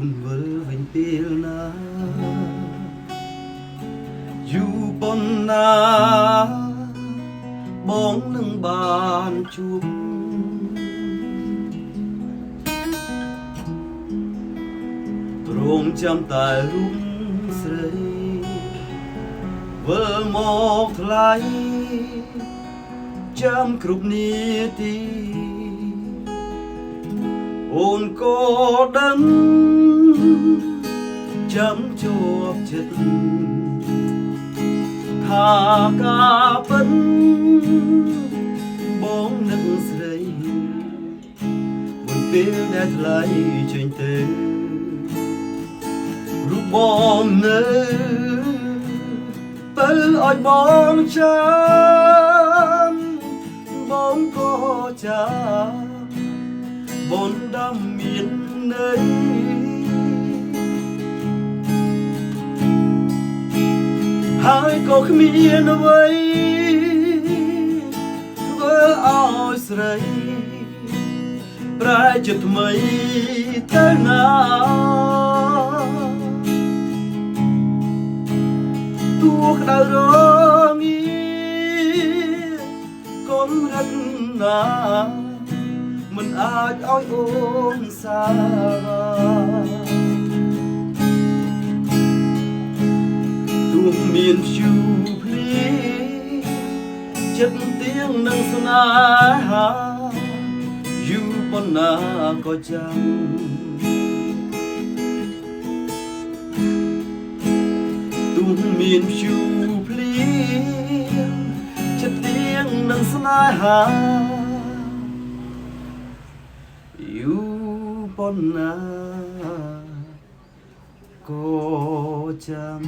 នវិលវិញពេលណាយូរប៉ុណ្ណាបងនឹងបានជួបរងចាំតែរូបស្រីវិលមកថ្លៃចាំគ្រប់នាទីអូនក៏ដឹងចាំជាប់ចិត្តថាការពិតបងនឹងស្រីមុនពេលដែលថ្លៃចេញទៅរូបបងនៅទៅឲ្យបងចាំបងក៏ចាំបនដាំមានន័យហើយក៏គ្មានអ្វីធ្វើឲ្យស្រីប្រែជាថ្មីទៅណាទោះក្តៅរងាកុំរឹកណាមិនអាចឲ្យអូនសាទោះមានព្យុះភ្លៀងចិត្តទៀងនឹងស្នេហាយូរប៉ុណ្ណាក៏ចាំទោះមានព្យុះភ្លៀងចិត្តទៀងនឹងស្នេហាយូរប៉ុណ្ណាក៏ចាំ